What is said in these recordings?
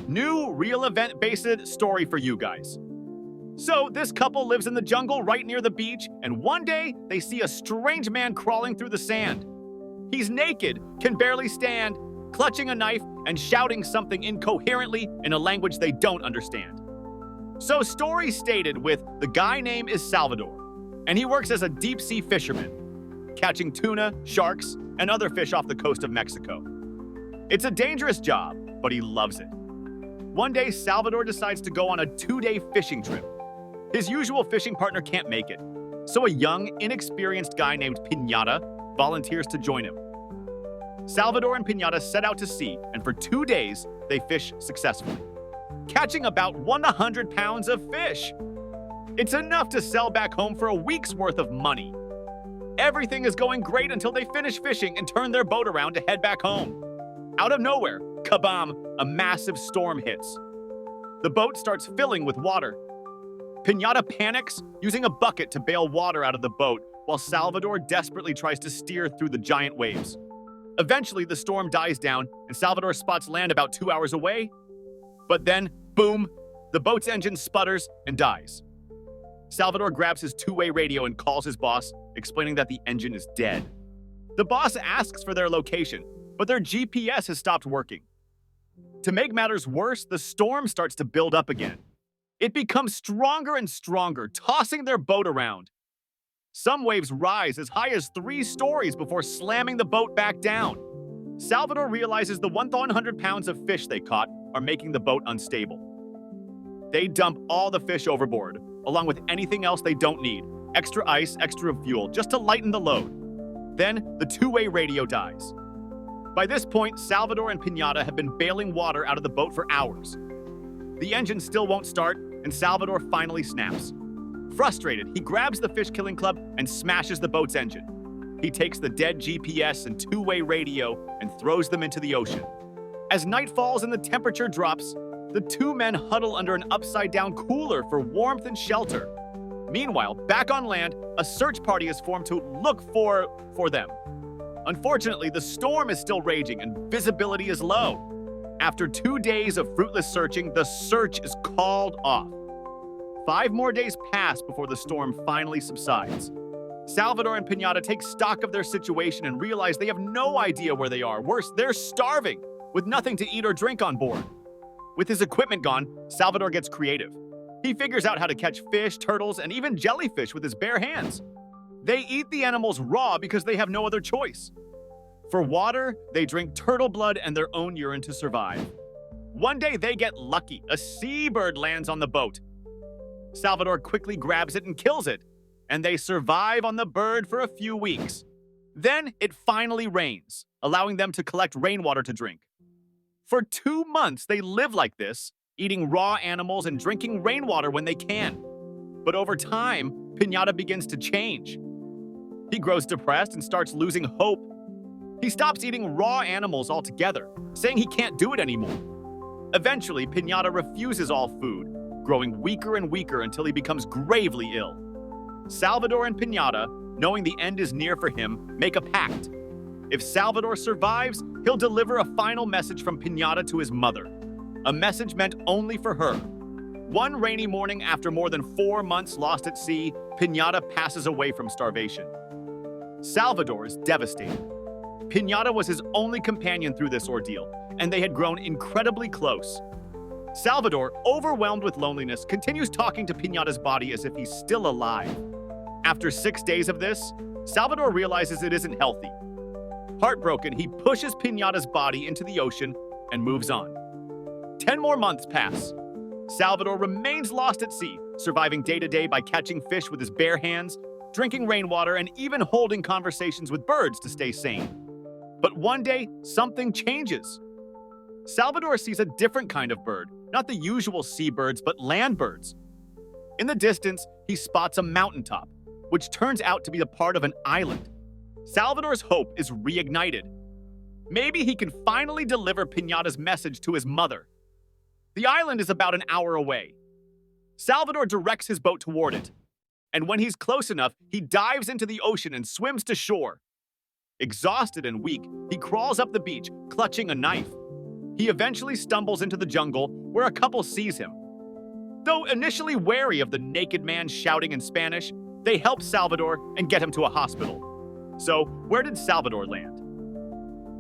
New real event-based story for you guys. So, this couple lives in the jungle right near the beach, and one day they see a strange man crawling through the sand. He's naked, can barely stand, clutching a knife and shouting something incoherently in a language they don't understand. So, story stated with the guy name is Salvador, and he works as a deep-sea fisherman, catching tuna, sharks, and other fish off the coast of Mexico. It's a dangerous job, but he loves it. One day, Salvador decides to go on a 2-day fishing trip. His usual fishing partner can't make it, so a young, inexperienced guy named Piñata volunteers to join him. Salvador and Piñata set out to sea, and for 2 days, they fish successfully, catching about 100 pounds of fish. It's enough to sell back home for a week's worth of money. Everything is going great until they finish fishing and turn their boat around to head back home. Out of nowhere, kabam, a massive storm hits. The boat starts filling with water. Piñata panics, using a bucket to bail water out of the boat, while Salvador desperately tries to steer through the giant waves. Eventually, the storm dies down, and Salvador spots land about 2 hours away. But then, boom, the boat's engine sputters and dies. Salvador grabs his two-way radio and calls his boss, explaining that the engine is dead. The boss asks for their location, but their GPS has stopped working. To make matters worse, the storm starts to build up again. It becomes stronger and stronger, tossing their boat around. Some waves rise as high as 3 stories before slamming the boat back down. Salvador realizes the 100 pounds of fish they caught are making the boat unstable. They dump all the fish overboard, along with anything else they don't need, extra ice, extra fuel, just to lighten the load. Then, the two-way radio dies. By this point, Salvador and Piñata have been bailing water out of the boat for hours. The engine still won't start, and Salvador finally snaps. Frustrated, he grabs the fish-killing club and smashes the boat's engine. He takes the dead GPS and two-way radio and throws them into the ocean. As night falls and the temperature drops, the two men huddle under an upside-down cooler for warmth and shelter. Meanwhile, back on land, a search party is formed to look for them. Unfortunately, the storm is still raging and visibility is low. After 2 days of fruitless searching, the search is called off. 5 more days pass before the storm finally subsides. Salvador and Piñata take stock of their situation and realize they have no idea where they are. Worse, they're starving, with nothing to eat or drink on board. With his equipment gone, Salvador gets creative. He figures out how to catch fish, turtles, and even jellyfish with his bare hands. They eat the animals raw because they have no other choice. For water, they drink turtle blood and their own urine to survive. One day they get lucky. A seabird lands on the boat. Salvador quickly grabs it and kills it, and they survive on the bird for a few weeks. Then it finally rains, allowing them to collect rainwater to drink. For 2 months, they live like this, eating raw animals and drinking rainwater when they can. But over time, Piñata begins to change. He grows depressed and starts losing hope. He stops eating raw animals altogether, saying he can't do it anymore. Eventually, Piñata refuses all food, growing weaker and weaker until he becomes gravely ill. Salvador and Piñata, knowing the end is near for him, make a pact. If Salvador survives, he'll deliver a final message from Piñata to his mother, a message meant only for her. One rainy morning after more than 4 months lost at sea, Piñata passes away from starvation. Salvador is devastated. Piñata was his only companion through this ordeal, and they had grown incredibly close. Salvador, overwhelmed with loneliness, continues talking to Piñata's body as if he's still alive. After 6 days of this, Salvador realizes it isn't healthy. Heartbroken, he pushes Piñata's body into the ocean and moves on. 10 more months pass. Salvador remains lost at sea, surviving day to day by catching fish with his bare hands, drinking rainwater, and even holding conversations with birds to stay sane. But one day, something changes. Salvador sees a different kind of bird, not the usual seabirds, but land birds. In the distance, he spots a mountaintop, which turns out to be a part of an island. Salvador's hope is reignited. Maybe he can finally deliver Piñata's message to his mother. The island is about an hour away. Salvador directs his boat toward it, and when he's close enough, he dives into the ocean and swims to shore. Exhausted and weak, he crawls up the beach, clutching a knife. He eventually stumbles into the jungle where a couple sees him. Though initially wary of the naked man shouting in Spanish, they help Salvador and get him to a hospital. So, where did Salvador land?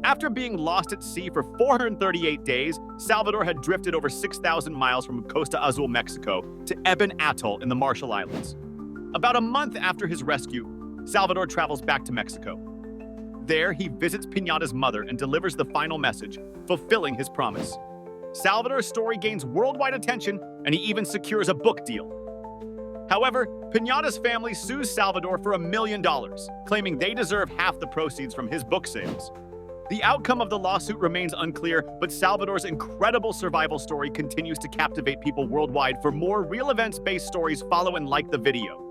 After being lost at sea for 438 days, Salvador had drifted over 6,000 miles from Costa Azul, Mexico, to Eben Atoll in the Marshall Islands. About a month after his rescue, Salvador travels back to Mexico. There, he visits Piñata's mother and delivers the final message, fulfilling his promise. Salvador's story gains worldwide attention, and he even secures a book deal. However, Piñata's family sues Salvador for $1 million, claiming they deserve half the proceeds from his book sales. The outcome of the lawsuit remains unclear, but Salvador's incredible survival story continues to captivate people worldwide. For more real events-based stories, follow and like the video.